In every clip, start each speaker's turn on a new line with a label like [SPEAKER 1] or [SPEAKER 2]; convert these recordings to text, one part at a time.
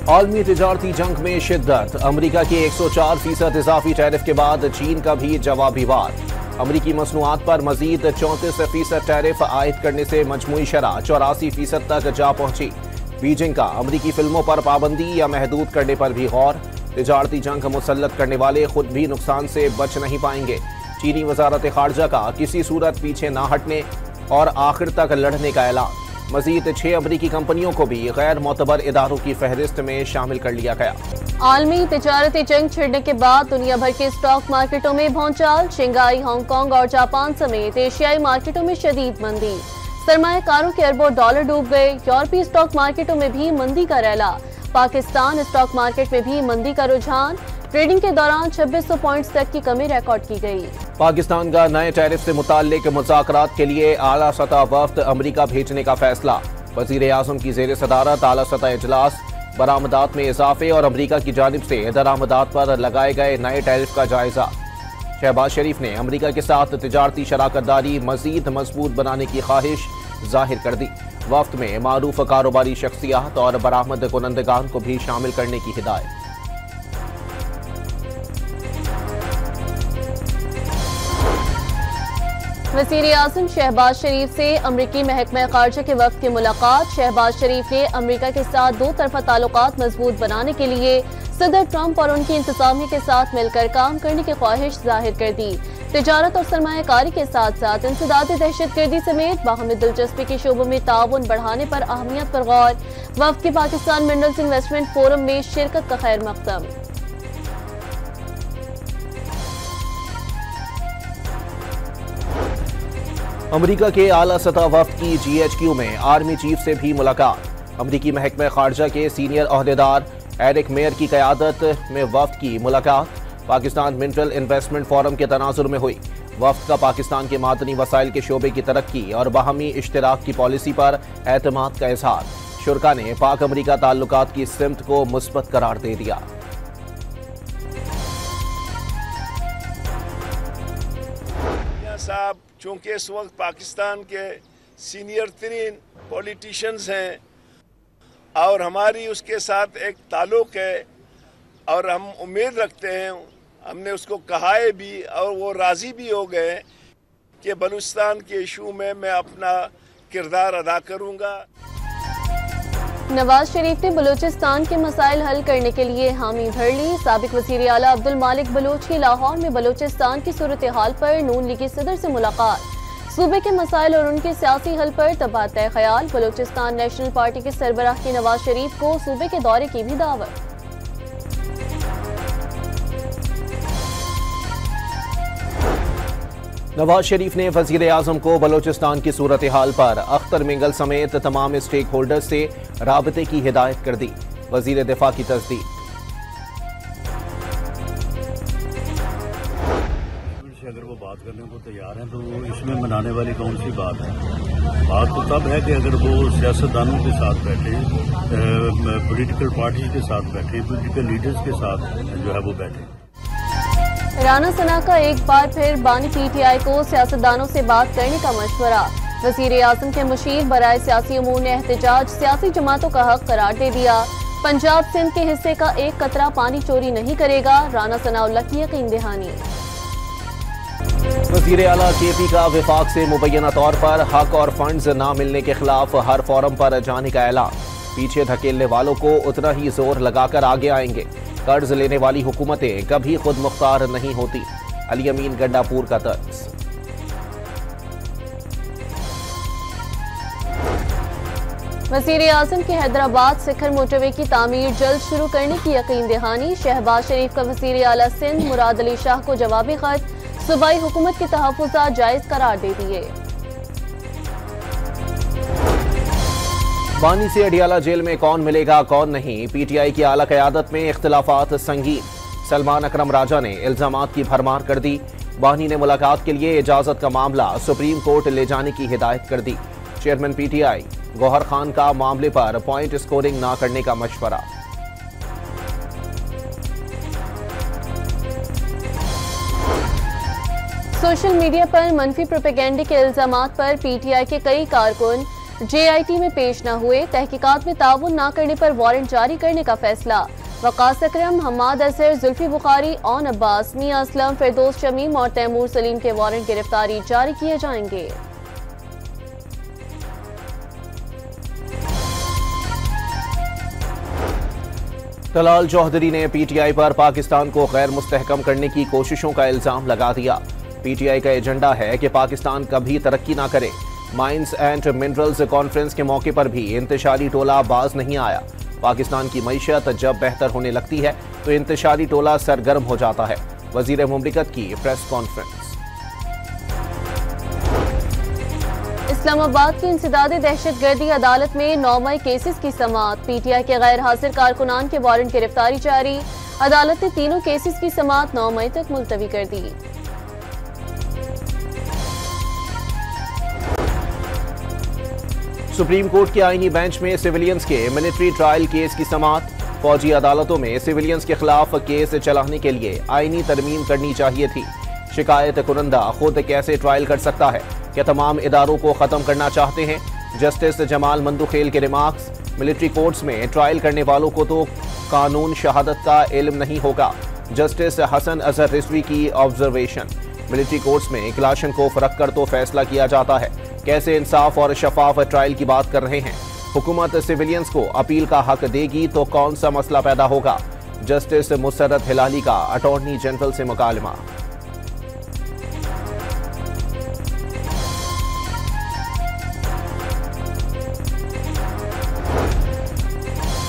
[SPEAKER 1] आलमी तिजारती जंग में शिद्दत। अमरीका के 104% इजाफी टैरिफ के बाद चीन का भी जवाबी वार। अमरीकी मसनूआत पर मजीद 34% टैरिफ आयद करने से मजमूई शरह 84% तक जा पहुंची। बीजिंग का अमरीकी फिल्मों पर पाबंदी या महदूद करने पर भी गौर। तिजारती जंग मुसल्लत करने वाले खुद भी नुकसान से बच नहीं पाएंगे। चीनी वजारत खारजा का किसी सूरत पीछे न हटने और आखिर तक लड़ने का ऐलान। मजीद 6 अमरीकी कंपनियों को भी गैर मोतबर इदारों की फहरिस्त में शामिल कर लिया गया।
[SPEAKER 2] आलमी तिजारती जंग छिड़ने के बाद दुनिया भर के स्टॉक मार्केटों में भौचाल। शंघाई, हांगकांग और जापान समेत एशियाई मार्केटों में शदीद मंदी। सरमायाकारों के अरबों डॉलर डूब गए। यूरोपीय स्टॉक मार्केटों में भी मंदी का रैला। पाकिस्तान स्टॉक मार्केट में भी मंदी का रुझान। ट्रेडिंग के दौरान 2600 पॉइंट्स तक की कमी रिकॉर्ड की गई।
[SPEAKER 1] पाकिस्तान का नए टैरिफ से मुताल्लिक मुज़ाकरात के लिए आला सतह वफ्द अमरीका भेजने का फैसला। वज़ीर आज़म की ज़ेर सदारत आला सतह इजलास। बरामदात में इजाफे और अमरीका की जानिब से दरामदात पर लगाए गए नए टैरिफ का जायजा। शहबाज शरीफ ने अमरीका के साथ तिजारती शराकतदारी मजीद मजबूत बनाने की ख्वाहिश जाहिर कर दी। वफ्द में मारूफ कारोबारी शख्सियात और बरामद कुनंदगान को भी शामिल करने की हिदायत।
[SPEAKER 2] वज़ीर आज़म शहबाज शरीफ से अमरीकी महकमा खारजा के वफ्द की मुलाकात। शहबाज शरीफ ने अमरीका के साथ दो तरफा ताल्लुकात मजबूत बनाने के लिए सदर ट्रंप और उनकी इंतजामिया के साथ मिलकर काम करने की ख्वाहिश जाहिर कर दी। तिजारत और सरमायाकारी के साथ साथ इंसदादी दहशतगर्दी समेत बाहमी दिलचस्पी के शोबों में ताउन बढ़ाने पर अहमियत पर गौर। वफ्द की पाकिस्तान मिनरल्स इन्वेस्टमेंट फोरम में शिरकत का खैर मकदम।
[SPEAKER 1] अमरीका के आला सतह वफ्द की GHQ में आर्मी चीफ से भी मुलाकात। अमरीकी महकमा खारजा के सीनियर ओहदेदार एरिक मेयर की क़यादत में वफ्द की मुलाकात पाकिस्तान मिनरल इन्वेस्टमेंट फोरम के तनाजुर में हुई। वफ्द का पाकिस्तान के मादनी वसाइल के शोबे की तरक्की और बाहमी इश्तराक की पॉलिसी पर एतमाद का इजहार। शुरा ने पाक अमरीका ताल्लुकात की सिमत को मुस्बत करार दे दिया।
[SPEAKER 3] साहब चूँकि इस वक्त पाकिस्तान के सीनियर तरीन पॉलिटिशियंस हैं और हमारी उसके साथ एक ताल्लुक़ है और हम उम्मीद रखते हैं, हमने उसको कहा है भी और वो राज़ी भी हो गए कि बलूचिस्तान के इशू में मैं अपना किरदार अदा करूँगा।
[SPEAKER 2] नवाज शरीफ ने बलूचिस्तान के मसाइल हल करने के लिए हामी भर ली। साबिक वज़ीर आला अब्दुल मालिक बलोच की लाहौर में बलूचिस्तान की सूरत हाल पर नून लीगी सदर से मुलाकात। सूबे के मसाइल और उनके सियासी हल पर तबादला ख्याल। बलूचिस्तान नेशनल पार्टी के सरबराह की नवाज शरीफ को सूबे के दौरे की भी दावत।
[SPEAKER 1] नवाज शरीफ ने वज़ीर आज़म को बलूचिस्तान की सूरत हाल पर अख्तर मिंगल समेत तमाम स्टेक होल्डर्स से राबते की हिदायत कर दी। वज़ीर दिफा की तस्दीक।
[SPEAKER 4] अगर वो बात करने को तैयार हैं तो इसमें मनाने वाली कौन सी बात है? बात तो तब है कि अगर वो सियासतदानों के साथ बैठे, पॉलिटिकल पार्टी के साथ बैठे, पॉलिटिकल लीडर्स के साथ जो है वो बैठे।
[SPEAKER 2] राना सना का एक बार फिर बानी PTI को सियासतदानों से बात करने का मशवरा। वज़ीर आज़म के मुशीर बराए सियासी उमूर ने एहतजाज सियासी जमातों का हक करार दे दिया। पंजाब सिंध के हिस्से का एक कतरा पानी चोरी नहीं करेगा। राना सनाउल्लाह की यकीन दहानी।
[SPEAKER 1] वज़ीर आला KP का विफाक से मुबैना तौर पर हक और फंड्स न मिलने के खिलाफ हर फोरम पर जाने का ऐलान। पीछे धकेलने वालों को उतना ही जोर लगाकर आगे आएंगे। कर्ज लेने वाली हुकूमतें कभी खुद मुख्तार नहीं होती। अली अमीन गंडापुर का तर्ज।
[SPEAKER 2] वज़ीर आज़म की हैदराबाद सिखर मोटरवे की तामीर जल्द शुरू करने की यकीन दहानी। शहबाज शरीफ का वज़ीर आला सिंध मुराद अली शाह को जवाबी खत। सूबाई हुकूमत के तहफ़्फ़ुज़ात जायज़ करार दे दिए।
[SPEAKER 1] बानी से अडियाला जेल में कौन मिलेगा कौन नहीं, PTI की आला क़यादत में इख्तिलाफात संगीन। सलमान अकरम राजा ने इल्जामात की भरमार कर दी। बानी ने मुलाकात के लिए इजाजत का मामला सुप्रीम कोर्ट ले जाने की हिदायत कर दी। चेयरमैन PTI गौहर खान का मामले पर पॉइंट स्कोरिंग न करने का मशवरा। सोशल मीडिया पर मनफी प्रोपेगेंडे के इल्जामात पर PTI के कई कारकुन
[SPEAKER 2] JIT में पेश न हुए, तहकीकात में ताउन न करने पर वारंट जारी करने का फैसला। वकास अकरम, हम्माद असर, जुल्फी बुखारी, ओन अब्बास, मियां असलम, फिरदौस शमीम और तैमूर सलीम के वारंट गिरफ्तारी जारी किए जाएंगे।
[SPEAKER 1] तलाल चौधरी ने PTI पर पाकिस्तान को गैर मुस्तहकम करने की कोशिशों का इल्जाम लगा दिया। PTI का एजेंडा है कि पाकिस्तान कभी तरक्की ना करे। माइंस एंड मिनरल्स कॉन्फ्रेंस के मौके पर भी इंतशारी टोला बाज नहीं आया। पाकिस्तान की मईशत जब बेहतर होने लगती है तो इंतशारी टोला सरगर्म हो जाता है। वजीर मुमलिकत की प्रेस कॉन्फ्रेंस।
[SPEAKER 2] इस्लामाबाद की इंसदादी दहशतगर्दी अदालत में 9 मई केसेस की समाअत। PTI के गैर हाजिर कारकुनान के वारंट गिरफ्तारी जारी। अदालत ने तीनों केसेस की समाअत 9 मई तक मुलतवी कर दी।
[SPEAKER 1] सुप्रीम कोर्ट के आईनी बेंच में सिविलियंस के मिलिट्री ट्रायल केस की समाअत। फौजी अदालतों में सिविलियंस के खिलाफ केस चलाने के लिए आईनी तरमीम करनी चाहिए थी। शिकायत कुरंदा खुद कैसे ट्रायल कर सकता है? क्या तमाम इदारों को खत्म करना चाहते हैं? जस्टिस जमाल मंदुखेल के रिमार्क्स। मिलिट्री कोर्ट्स में ट्रायल करने वालों को तो कानून शहादत का इल्म नहीं होगा। जस्टिस हसन अजहर रिजवी की ऑब्जर्वेशन। मिलिट्री कोर्ट्स में क्लाशन को फरक कर तो फैसला किया जाता है। कैसे इंसाफ और शफाफ ट्रायल की बात कर रहे हैं? हुकूमत सिविलियंस को अपील का हक देगी तो कौन सा मसला पैदा होगा? जस्टिस मुसर्रत हिलाली का अटॉर्नी जनरल से मुकालमा।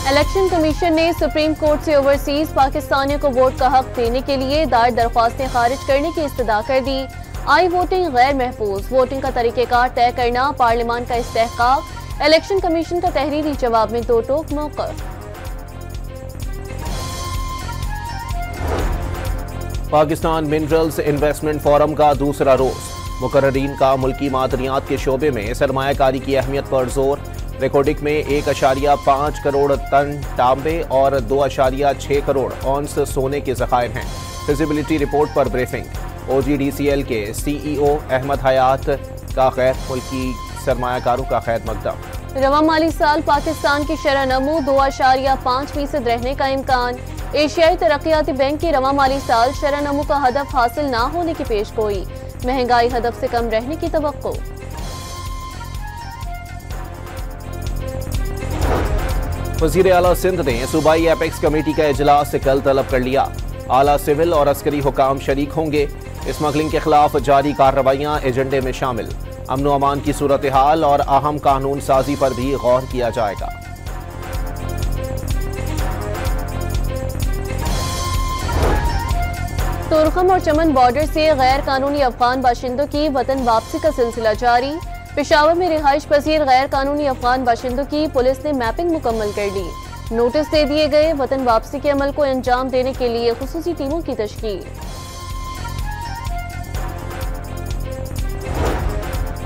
[SPEAKER 2] इलेक्शन कमीशन ने सुप्रीम कोर्ट से ओवरसीज पाकिस्तानियों को वोट का हक देने के लिए दायर दरख्वास्तें खारिज करने की इस्तदा कर दी। आई वोटिंग गैर महफूज, वोटिंग का तरीकेकार तय करना, पार्लियामान का इस्तेहकाक। इलेक्शन कमीशन का तहरीरी जवाब में दो टोक मौक़िफ़।
[SPEAKER 1] पाकिस्तान मिनरल्स इन्वेस्टमेंट फोरम का दूसरा रोज। मुकर्ररीन का मुल्की मादनियात के शोबे में सरमायाकारी की अहमियत पर जोर। रिकॉर्डिंग में 1.5 करोड़ टन तांबे और 2.6 करोड़ औंस सोने के ज़खायर हैं। फिजिबिलिटी रिपोर्ट पर ब्रीफिंग। OGDCL के CEO अहमद हयात का खैर मुल्की सरमायाकारों का खैर मकदम।
[SPEAKER 2] रवा माली साल पाकिस्तान की शरह नमू 2.5% रहने का इम्कान। एशियाई तरक्याती बैंक की रवा माली साल शरह नमू का हदफ हासिल न होने की पेशगोई। महंगाई हदफ से कम रहने की तवक्को।
[SPEAKER 1] वजीर आला सिंध ने सूबाई एपेक्स कमेटी का इजलास कल तलब कर लिया। आला सिविल और अस्करी हुकाम शरीक होंगे। स्मगलिंग के खिलाफ जारी कार्रवाइयां एजेंडे में शामिल। अमन अमान की सूरत हाल और अहम कानून साजी पर भी गौर किया जाएगा।
[SPEAKER 2] तुरखम और चमन बॉर्डर से गैर कानूनी अफगान बाशिंदों की वतन वापसी का सिलसिला जारी। पेशावर में रिहाइश पजीर गैर कानूनी अफगान बाशिंदों की पुलिस ने मैपिंग मुकम्मल कर ली। नोटिस दे दिए गए। वतन वापसी के अमल को अंजाम देने के लिए खुसूसी टीमों की तश्कील।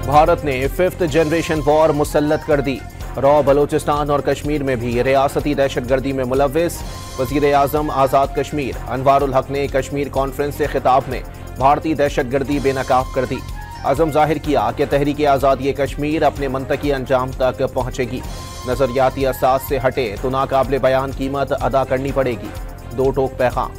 [SPEAKER 1] भारत ने 5th जनरेशन वॉर मुसल्लत कर दी। रॉ बलोचिस्तान और कश्मीर में भी रियासती दहशतगर्दी में मुलव्विस। वजीर आजम आज़ाद कश्मीर अनवारुल हक ने कश्मीर कॉन्फ्रेंस से खिताब में भारतीय दहशतगर्दी बेनकाब कर दी। अज़म जाहिर किया कि तहरीक आज़ादी कश्मीर अपने मंतकी अंजाम तक पहुंचेगी। नजरियाती असास से हटे तो नाकाबिले बयान कीमत अदा करनी पड़ेगी। दो टोक पैगाम।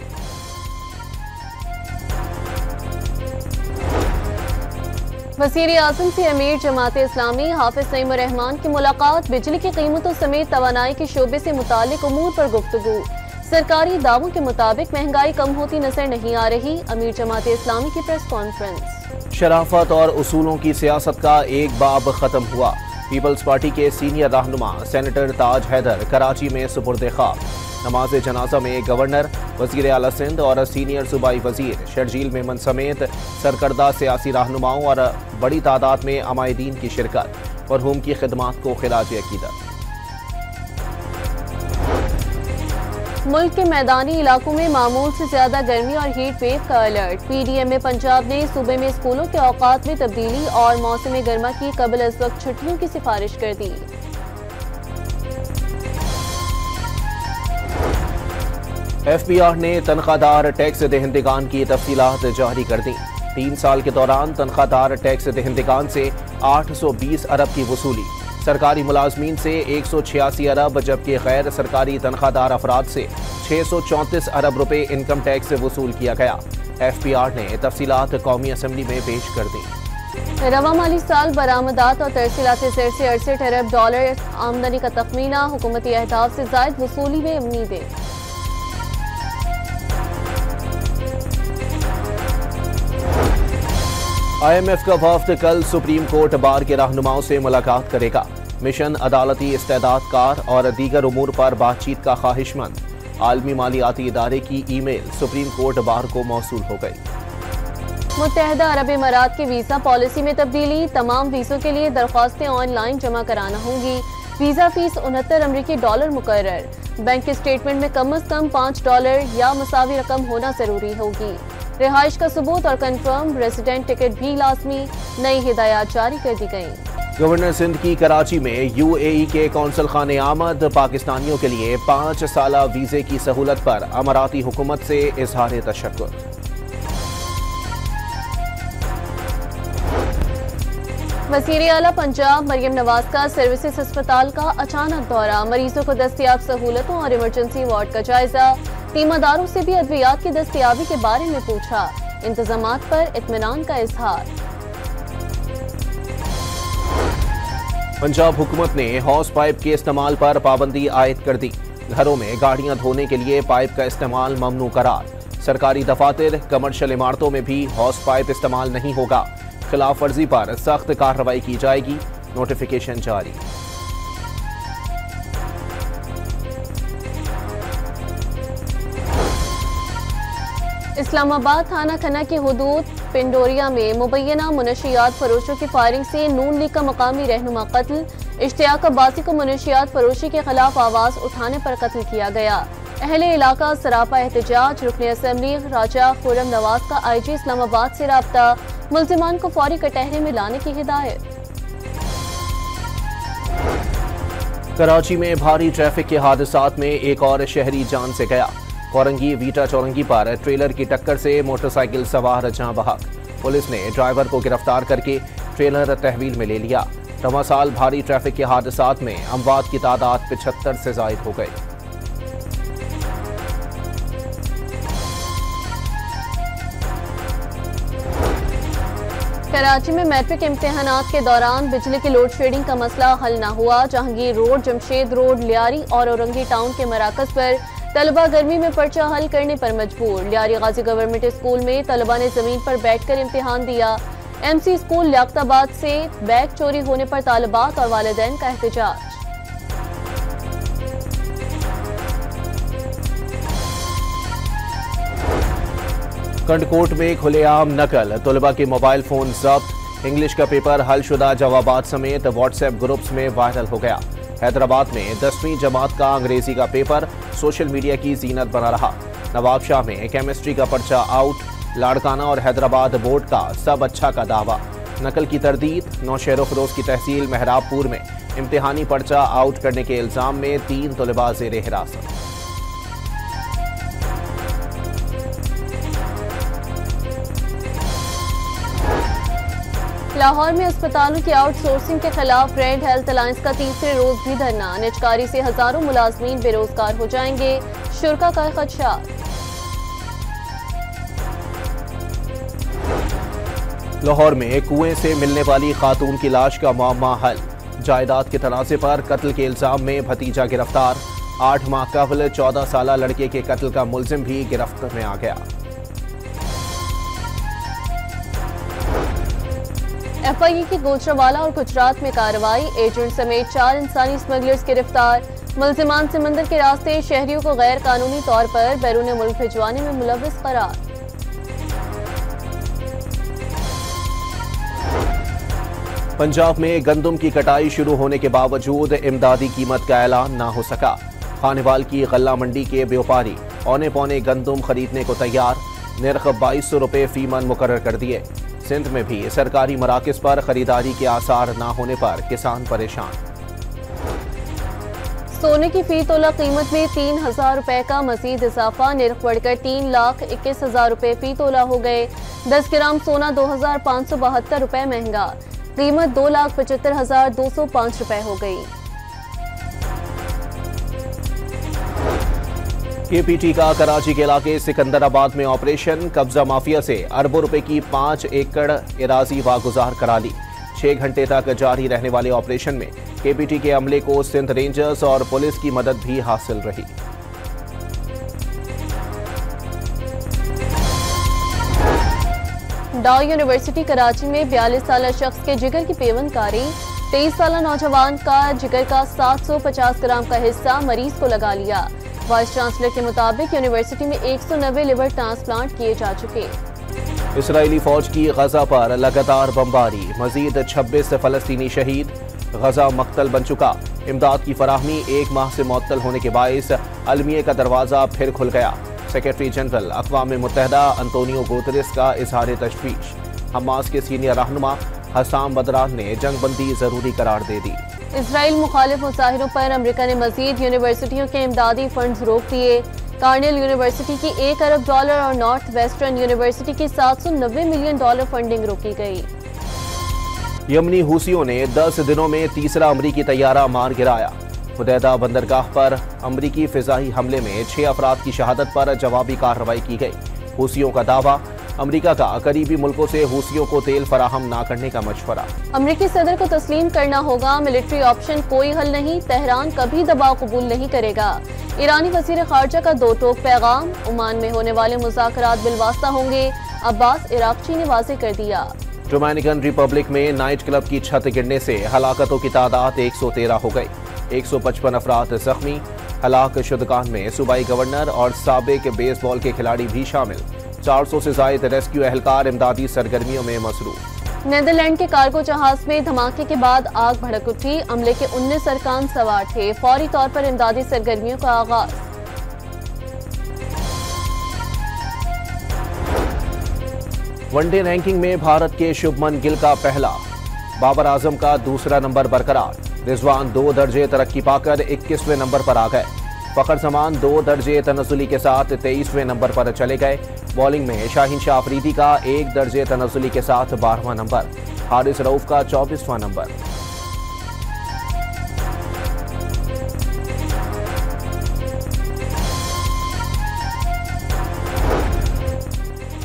[SPEAKER 2] वज़ीर आज़म से अमीर जमात इस्लामी हाफिज नईमुर रहमान की मुलाकात। बिजली की कीमतों समेत तवानाई के शोबे से मुतालिक उमूर पर गुफ्तगू। सरकारी दावों के मुताबिक महंगाई कम होती नजर नहीं आ रही। अमीर जमात इस्लामी की प्रेस कॉन्फ्रेंस।
[SPEAKER 1] शराफत और उसूलों की सियासत का एक बाब खत्म हुआ। पीपल्स पार्टी के सीनियर रहनुमा सेनेटर ताज हैदर कराची में सुपुर्द खाक। नमाज जनाजा में गवर्नर, वजीर आला सिंध और सीनियर सूबाई वजीर, शर्जील मेमन समेत सरकर्दा सियासी रहनुमाओं और बड़ी तादाद में अमायदीन की शिरकत। मरहूम की खिदमात को खिराज अकीदत।
[SPEAKER 2] मुल्क के मैदानी इलाकों में मामूल से ज्यादा गर्मी और हीट वेव का अलर्ट। PDM पंजाब ने सूबे में स्कूलों के औकात में तब्दीली और मौसम गर्मा की कबल अज वक्त छुट्टियों की सिफारिश कर दी।
[SPEAKER 1] FBR ने तनख्वाहदार टैक्स दहिंदगान की तफसीलात जारी कर दी। 3 साल के दौरान तनख्वाहदार टैक्स दहिंदगान से 820 अरब की वसूली। सरकारी मुलाजमीन से 186 अरब जबकि गैर सरकारी तनख्वाहदार अफराद से 634 अरब रुपए इनकम टैक्स वसूल किया गया। FPR ने तफसीलात कौमी असम्बली में पेश कर दी।
[SPEAKER 2] रवा माली साल बरामदात और तरसीलात ज़र से 68 अरब डॉलर आमदनी का तखमीना, हुकूमती अहदाफ से जायद वसूली में उम्मीदें।
[SPEAKER 1] IMF का वफ्द कल सुप्रीम कोर्ट बार के रहनुमाओं से मुलाकात करेगा। मिशन अदालती इस्तेदादकार और दीगर उमूर पर बातचीत का ख्वाहिशमंद। आलमी मालियाती इदारे की ईमेल सुप्रीम कोर्ट बार को मौसूल हो गई।
[SPEAKER 2] मुत्तहदा अरब इमारात की वीजा पॉलिसी में तब्दीली, तमाम वीजों के लिए दरख्वास्तें ऑनलाइन जमा कराना होंगी। वीजा फीस 69 अमरीकी डॉलर मुकर्रर। बैंक के स्टेटमेंट में कम अज कम $5 या मसावी रकम होना जरूरी होगी। रिहाइश का सबूत और कंफर्म रेजिडेंट टिकट भी लाजमी। नई हिदायत जारी कर दी गई।
[SPEAKER 1] गवर्नर सिंध की कराची में UAE के कौंसल खाने आमद, पाकिस्तानियों के लिए 5 साला वीजे की सहूलत पर अमाराती हुकूमत से इजहार तशक्कुर।
[SPEAKER 2] वज़ीर आला पंजाब मरियम नवाज का सर्विसेज अस्पताल का अचानक दौरा, मरीजों को दस्तयाब सहूलतों और इमरजेंसी वार्ड का जायजा। तीमादारों से भी अद्वियात की दस्तयाबी के बारे में पूछा। इंतजामात पर इत्मीनान का इजहार।
[SPEAKER 1] पंजाब हुकूमत ने हॉस पाइप के इस्तेमाल पर पाबंदी आयद कर दी। घरों में गाड़ियां धोने के लिए पाइप का इस्तेमाल ममनू करार। सरकारी दफातर, कमर्शियल इमारतों में भी हॉस पाइप इस्तेमाल नहीं होगा। खिलाफ वर्जी पर सख्त कार्रवाई की जाएगी। नोटिफिकेशन जारी।
[SPEAKER 2] इस्लामाबाद थाना खन्ना की हुदूद पिंडोरिया में मुबैना मुनशियात फरोशों की फायरिंग से नून लीग का मकामी रहनुमा कत्ल। इश्तियाक अब्बासी को मुनशियात फरोशी के खिलाफ आवाज उठाने पर कत्ल किया गया। अहले इलाका सरापा एहतजाज। रुकन असम्बली राजा खुर्रम नवाज का IG इस्लामाबाद से राब्ता। मुल्जिमान को फौरी कटहरे में लाने की हिदायत।
[SPEAKER 1] कराची में भारी ट्रैफिक के हादसात में एक और शहरी जान से गया। कोरंगी वीटा चौरंगी पर ट्रेलर की टक्कर से मोटरसाइकिल सवार जाँ बहक। पुलिस ने ड्राइवर को गिरफ्तार करके ट्रेलर तहवील में ले लिया। रवां साल भारी ट्रैफिक के हादसात में अमवात की तादाद 75 से जायद हो गई।
[SPEAKER 2] कराची में मैट्रिक इम्तिहानात के दौरान बिजली की लोड शेडिंग का मसला हल न हुआ। जहांगीर रोड, जमशेद रोड, लियारी और औरंगी टाउन के मराकज पर तलबा गर्मी में पर्चा हल करने पर मजबूर। लियारी गाजी गवर्नमेंट स्कूल में तलबा ने जमीन पर बैठकर इम्तिहान दिया। MC स्कूल लियाकताबाद से बैग चोरी होने पर तालिबात और वालिदैन का एहतजाज।
[SPEAKER 1] कंडकोट में खुलेआम नकल, तलबा के मोबाइल फोन जब्त। इंग्लिश का पेपर हलशुदा जवाबात समेत व्हाट्सएप ग्रुप्स में वायरल हो गया। हैदराबाद में 10वीं जमात का अंग्रेजी का पेपर सोशल मीडिया की जीनत बना रहा। नवाबशाह में केमिस्ट्री का पर्चा आउट। लाड़काना और हैदराबाद बोर्ड का सब अच्छा का दावा। नकल की तरदीद। नौशहर फरोज की तहसील मेहराबपुर में इम्तिहानी पर्चा आउट करने के इल्जाम में 3 तलबा ज़ेर हिरासत।
[SPEAKER 2] लाहौर में अस्पतालों की आउटसोर्सिंग के खिलाफ रेड हेल्थ अलायंस का तीसरे रोज भी धरना। निजकारी से हजारों मुलाजमीन बेरोजगार हो जाएंगे। शुरा का खदशा।
[SPEAKER 1] लाहौर में कुएं से मिलने वाली खातून की लाश का मामला हल। जायदाद के तनाज़े पर कत्ल के इल्जाम में भतीजा गिरफ्तार। 8 माह कबल 14 साला लड़के के कत्ल का मुलजिम भी गिरफ्त में आ गया।
[SPEAKER 2] FIA की गोजरावाला और गुजरात में कार्रवाई। एजेंट समेत 4 इंसानी स्मगलर्स गिरफ्तार। मुल्जिमान समंदर के रास्ते शहरियों को गैर कानूनी तौर पर बैरून मुल्क भिजवाने में मुलव्विस करार।
[SPEAKER 1] पंजाब में गंदम की कटाई शुरू होने के बावजूद इमदादी कीमत का ऐलान ना हो सका। खानेवाल की गल्ला मंडी के व्यापारी औने पौने गंदम खरीदने को तैयार। निर्ख 2200 रुपये फी मन मुकर्रर कर दिए। सिंध में भी सरकारी मराकज पर खरीदारी के आसार ना होने पर किसान परेशान।
[SPEAKER 2] सोने की फी तोला कीमत में 3000 रुपए का मजीद इजाफा। निर्ख बढ़कर 3,21,000 रुपए फी तोला हो गए। 10 ग्राम सोना 2572 रुपए महंगा। कीमत 2,75,205 रुपए हो गई।
[SPEAKER 1] केपीटी का कराची के इलाके सिकंदराबाद में ऑपरेशन, कब्जा माफिया से अरबों रुपए की 5 एकड़ एराजी वागुजार करा ली। 6 घंटे तक जारी रहने वाले ऑपरेशन में केपीटी के अमले को सिंध रेंजर्स और पुलिस की मदद भी हासिल रही।
[SPEAKER 2] डाउ यूनिवर्सिटी कराची में 42 साल शख्स के जिगर की पेवंदकारी, 23 साल नौजवान का जिगर का 750 ग्राम का हिस्सा मरीज को लगा लिया। वाइस चांसलर के मुताबिक यूनिवर्सिटी में 190 लिवर ट्रांसप्लांट किए जा चुके।
[SPEAKER 1] इसराइली फौज की गजा पर लगातार बमबारी, मजीद 26 फलस्तीनी शहीद। गजा मक्तल बन चुका, इमदाद की फराहमी 1 माह से मुअत्तल होने के बायस अलमिये का दरवाजा फिर खुल गया। सेक्रेटरी जनरल अक़वाम मुत्तहिदा अंतोनियो गुतेरेस का इजहार तशवीश। हमास के सीनियर रहनुमा हसाम बदरान ने जंगबंदी जरूरी करार दे दी।
[SPEAKER 2] इसराइल मुखालिफ मुजाहिरों पर अमेरिका ने मजीद यूनिवर्सिटियों के इमदादी फंड्स रोक दिए। कार्नेल यूनिवर्सिटी की $1 अरब और नॉर्थ वेस्टर्न यूनिवर्सिटी की $790 मिलियन फंडिंग रोकी गई।
[SPEAKER 1] यमनी हूसियों ने 10 दिनों में तीसरा अमरीकी तैयारा मार गिराया। हुदैदा बंदरगाह पर अमरीकी फिजाई हमले में 6 अफराद की शहादत पर जवाबी कार्रवाई की गई। हूसियों का दावा, अमरीका का करीबी मुल्कों से हूसियों को तेल फराहम न करने का मशवरा।
[SPEAKER 2] अमरीकी सदर को तस्लीम करना होगा, मिलिट्री ऑप्शन कोई हल नहीं, तेहरान कभी दबाव कबूल नहीं करेगा। ईरानी वजीर खारजा का 2 टोक पैगाम, ओमान में होने वाले मुज़ाकरात बिलवास्ता होंगे, अब्बास इराक़ची ने वाज़ेह कर दिया।
[SPEAKER 1] डोमिनिकन रिपब्लिक में नाइट क्लब की छत गिरने से हलाकतों की तादाद 113 हो गई। 155 अफराद जख्मी। हलाक शुदगान में सूबाई गवर्नर और साबिक बेसबॉल के खिलाड़ी भी शामिल। 400 से ज्यादा रेस्क्यू एहलकार इमदादी सरगर्मियों में मसरूफ।
[SPEAKER 2] नीदरलैंड के कार्गो जहाज में धमाके के बाद आग भड़क उठी, अमले के 19 अरकान सवार थे। फौरी तौर पर इमदादी सरगर्मियों का आगाज।
[SPEAKER 1] वनडे रैंकिंग में भारत के शुभमन गिल का पहला, बाबर आजम का दूसरा नंबर बरकरार। रिजवान 2 दर्जे तरक्की पाकर 21वें नंबर पर आ गए। फखर जमान 2 दर्जे तनज़ुली के साथ 23वें नंबर पर चले गए। बॉलिंग में शाहीन शाह अफरीदी का 1 दर्जे तनज़ुली के साथ 12वां नंबर, हारिस रऊफ का 24वां नंबर।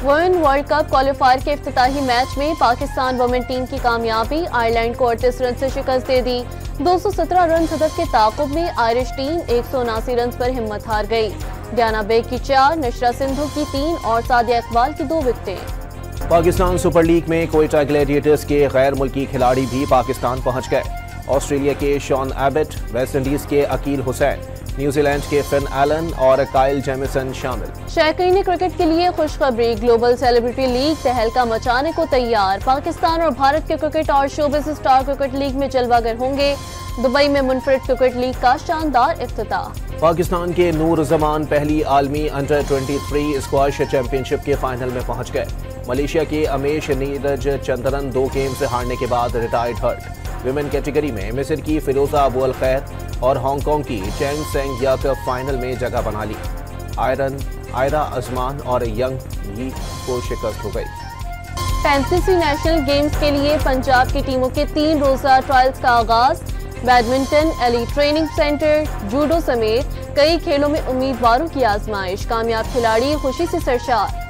[SPEAKER 2] वुमेन वर्ल्ड कप क्वालिफायर के इफ्तिताही मैच में पाकिस्तान वुमेन टीम की कामयाबी, आयरलैंड को 38 रन से शिकस्त दे दी। 217 रन हदफ के ताक़ुब में आयरिश टीम 179 रन पर हिम्मत हार गई। डियाना बेग की 4, नशरा सिंधु की 3 और सादिया इकबाल की 2 विकेटें।
[SPEAKER 1] पाकिस्तान सुपर लीग में कोयटा ग्लैडिएटर्स के गैर मुल्की खिलाड़ी भी पाकिस्तान पहुंच गए। ऑस्ट्रेलिया के शॉन एबट, वेस्ट इंडीज के अकील हुसैन, न्यूजीलैंड के फिन एलन और काइल जेमिसन शामिल।
[SPEAKER 2] शौकीन क्रिकेट के लिए खुशखबरी, ग्लोबल सेलिब्रिटी लीग तहलका मचाने को तैयार। पाकिस्तान और भारत के क्रिकेट और शोबिज़ स्टार क्रिकेट लीग में जलवागर होंगे। दुबई में मुनफरिद क्रिकेट लीग का शानदार इफ्तिताह।
[SPEAKER 1] पाकिस्तान के नूर जमान पहली आलमी अंडर 23 स्क्वाश चैंपियनशिप के फाइनल में पहुंच गए। मलेशिया के अमेश नीरज चंद्रन 2 गेम से हारने के बाद रिटायर्ड हर्ट। विमेन कैटेगरी में मिस्र की फिरोजा अबू अल खैर और हांगकांग की चेंग सेंग याक फाइनल में जगह बना ली। आयरा अजमान और यंग यी को शिकस्त हो गई।
[SPEAKER 2] फैंटेसी नेशनल गेम्स के लिए पंजाब की टीमों के 3 रोजा ट्रायल्स का आगाज। Badminton, elite training centre, judo समेत कई खेलों में उम्मीदवारों की आजमाइश। कामयाब खिलाड़ी खुशी से सरशार।